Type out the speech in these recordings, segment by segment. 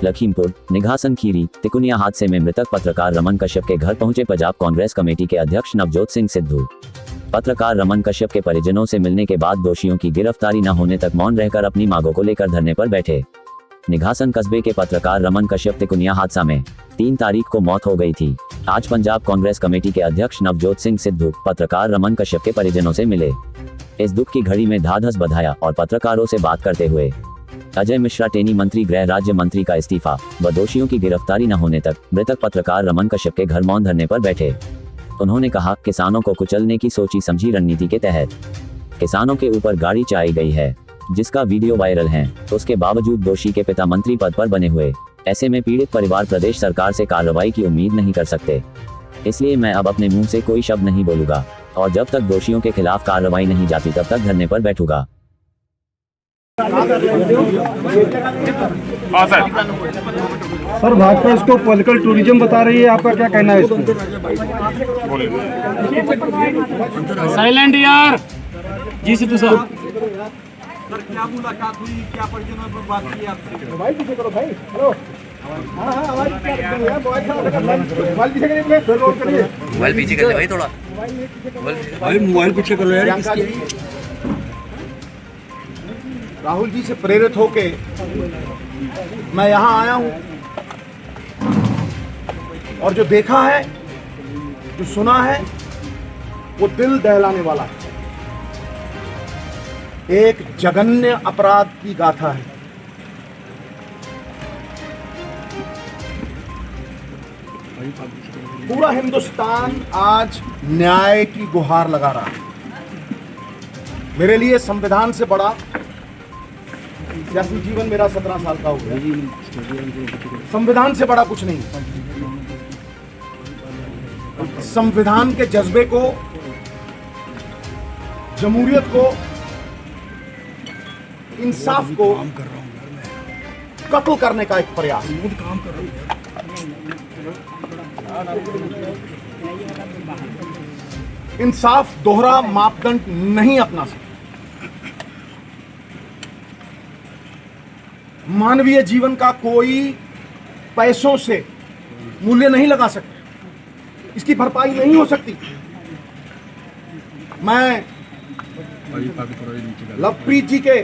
लखीमपुर निघासन खीरी तिकुनिया हादसे में मृतक पत्रकार रमन कश्यप के घर पहुंचे पंजाब कांग्रेस कमेटी के अध्यक्ष नवजोत सिंह सिद्धू। पत्रकार रमन कश्यप के परिजनों से मिलने के बाद दोषियों की गिरफ्तारी न होने तक मौन रहकर अपनी मांगों को लेकर धरने पर बैठे। निघासन कस्बे के पत्रकार रमन कश्यप तिकुनिया हादसा में 3 तारीख को मौत हो गई थी। आज पंजाब कांग्रेस कमेटी के अध्यक्ष नवजोत सिंह सिद्धू पत्रकार रमन कश्यप के परिजनों से मिले। इस दुख की घड़ी में ढाढस बधाया और पत्रकारों से बात करते हुए अजय मिश्रा टेनी मंत्री गृह राज्य मंत्री का इस्तीफा व दोषियों की गिरफ्तारी न होने तक मृतक पत्रकार रमन कश्यप के घर मौन धरने पर बैठे। उन्होंने कहा, किसानों को कुचलने की सोची समझी रणनीति के तहत किसानों के ऊपर गाड़ी चलाई गई है, जिसका वीडियो वायरल है। उसके बावजूद दोषी के पिता मंत्री पद पर बने हुए, ऐसे में पीड़ित परिवार प्रदेश सरकार से कार्रवाई की उम्मीद नहीं कर सकते। इसलिए मैं अब अपने मुंह से कोई शब्द नहीं बोलूंगा और जब तक दोषियों के खिलाफ कार्रवाई नहीं जाती तब तक धरने पर बैठूंगा। सर, भाजपा इसको पॉलिटिकल टूरिज्म बता रही है, आपका क्या कहना है इसमें? साइलेंट यार जी सिद्धू साहब। सर, क्या मुलाकात हुई, क्या परिजनों में बात की आपसे? भाई पीछे करो भाई। हेलो, हाँ आवाज क्या है? मोबाइल पीछे करिए, मोबाइल पीछे कर ले भाई, थोड़ा भाई मोबाइल पीछे कर लो यार। राहुल जी से प्रेरित होके मैं यहाँ आया हूँ और जो देखा है, जो सुना है, वो दिल दहलाने वाला है। एक जघन्य अपराध की गाथा है। पूरा हिंदुस्तान आज न्याय की गुहार लगा रहा है। मेरे लिए संविधान से बड़ा, सियासी जीवन मेरा 17 साल का हो गया, संविधान से बड़ा कुछ नहीं। संविधान के जज्बे को, जमहूरियत को, इंसाफ को कत्ल करने का एक प्रयास। इंसाफ दोहरा मापदंड नहीं अपना सकता। मानवीय जीवन का कोई पैसों से मूल्य नहीं लगा सकता, इसकी भरपाई नहीं हो सकती। मैं लवप्रीत जी के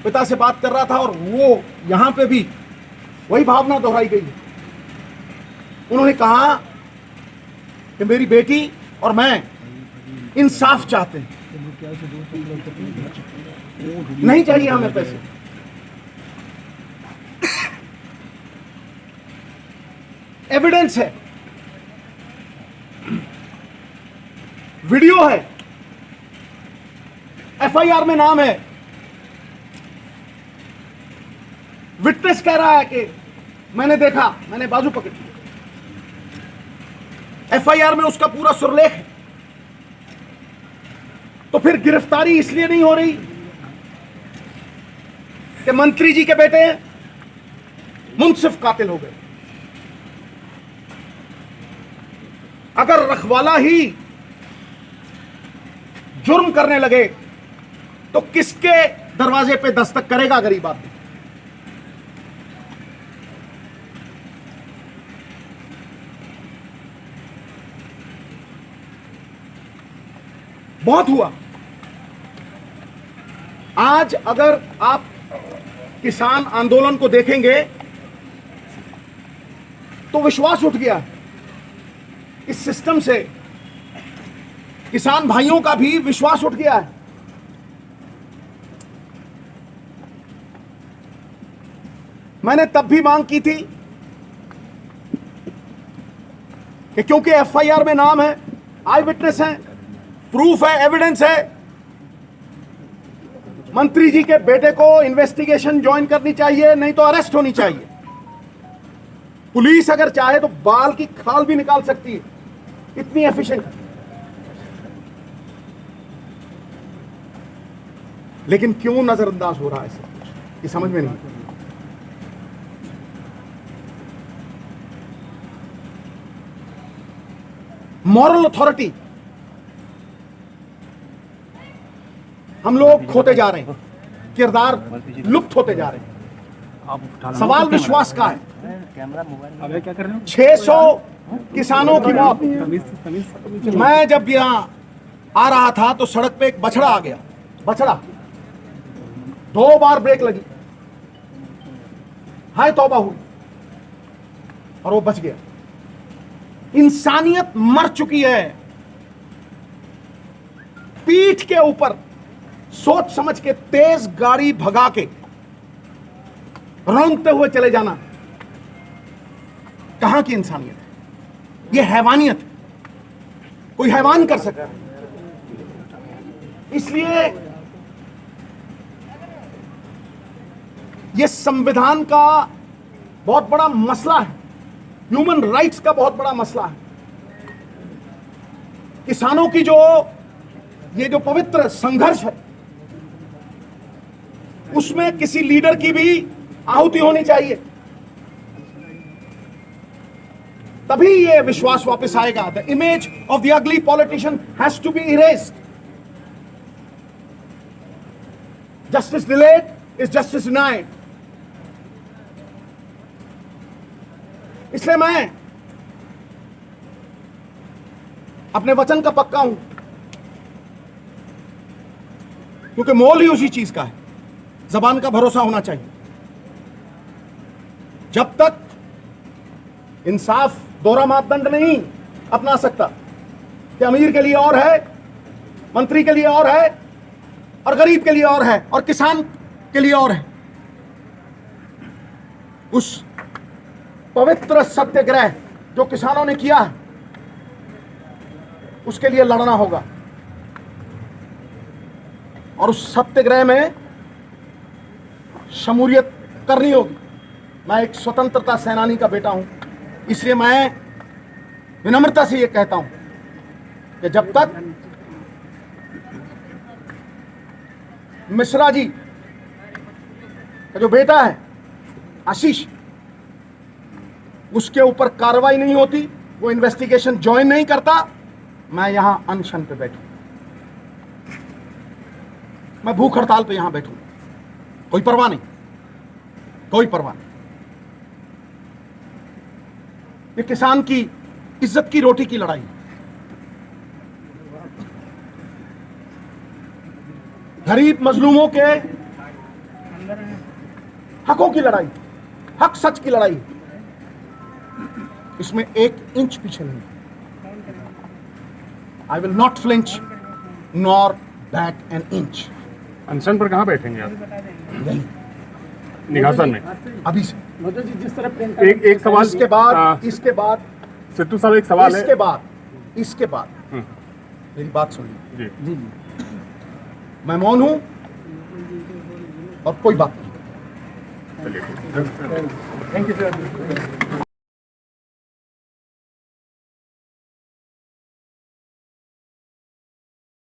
पिता से बात कर रहा था और वो यहां पे भी वही भावना दोहराई गई है। उन्होंने कहा कि मेरी बेटी और मैं इंसाफ चाहते हैं, नहीं चाहिए हमें पैसे। एविडेंस है, वीडियो है, एफआईआर में नाम है, विटनेस कह रहा है कि मैंने देखा, मैंने बाजू पकड़ी। एफआईआर में उसका पूरा सुरलेख है। तो फिर गिरफ्तारी इसलिए नहीं हो रही कि मंत्री जी के बेटे मुंसिफ कातिल हो गए। अगर रखवाला ही जुर्म करने लगे तो किसके दरवाजे पे दस्तक करेगा गरीब आदमी? बहुत हुआ। आज अगर आप किसान आंदोलन को देखेंगे तो विश्वास उठ गया इस सिस्टम से, किसान भाइयों का भी विश्वास उठ गया है। मैंने तब भी मांग की थी कि क्योंकि एफआईआर में नाम है, आई विटनेस है, प्रूफ है, एविडेंस है, मंत्री जी के बेटे को इन्वेस्टिगेशन ज्वाइन करनी चाहिए, नहीं तो अरेस्ट होनी चाहिए। पुलिस अगर चाहे तो बाल की खाल भी निकाल सकती है, इतनी एफिशिएंट। लेकिन क्यों नजरअंदाज हो रहा है सब कुछ, ये समझ में नहीं। मॉरल अथॉरिटी हम लोग खोते जा रहे हैं, किरदार लुप्त होते जा रहे हैं। सवाल विश्वास का है। अब क्या कर रहे हो? 600 किसानों की मौत। मैं जब यहाँ आ रहा था तो सड़क पे एक बछड़ा आ गया, बछड़ा 2 बार ब्रेक लगी, हाय तौबा हुई और वो बच गया। इंसानियत मर चुकी है। पीठ के ऊपर सोच समझ के तेज गाड़ी भगा के रौंदते हुए चले जाना कहां की इंसानियत है? यह हैवानियत है। कोई हैवान कर सकता है। इसलिए यह संविधान का बहुत बड़ा मसला है, ह्यूमन राइट्स का बहुत बड़ा मसला है। किसानों की ये जो पवित्र संघर्ष है उसमें किसी लीडर की भी आहुति होनी चाहिए, तभी ये विश्वास वापस आएगा। The image of the ugly politician has to be erased. Justice delayed is justice denied. इसलिए मैं अपने वचन का पक्का हूं, क्योंकि मोल ही उसी चीज का है। जबान का भरोसा होना चाहिए। जब तक इंसाफ दोहरा मापदंड नहीं अपना सकता कि अमीर के लिए और है, मंत्री के लिए और है, और गरीब के लिए और है, और किसान के लिए और है, उस पवित्र सत्याग्रह जो किसानों ने किया है उसके लिए लड़ना होगा। और उस सत्याग्रह में शमूलियत करनी होगी। मैं एक स्वतंत्रता सेनानी का बेटा हूं, इसलिए मैं विनम्रता से यह कहता हूं कि जब तक मिश्रा जी का जो बेटा है आशीष, उसके ऊपर कार्रवाई नहीं होती, वो इन्वेस्टिगेशन ज्वाइन नहीं करता, मैं यहां अनशन पे बैठूं, मैं भूख हड़ताल पे यहां बैठूं। कोई परवाह नहीं, कोई परवाह नहीं। ये किसान की इज्जत की रोटी की लड़ाई, गरीब मजलूमों के हकों की लड़ाई, हक सच की लड़ाई। इसमें 1 इंच पीछे नहीं। I will not flinch nor back an inch. अनशन पर कहाँ बैठेंगे आप? यही निघासन में अभी से। मतलब जिस तरह एक सवाल इसके बाद सिद्धू साहब एक सवाल है। इसके बाद मेरी बात सुन लीजिए। जी मैं मौन हूं और कोई बात नहीं। चलिए थैंक यू सर।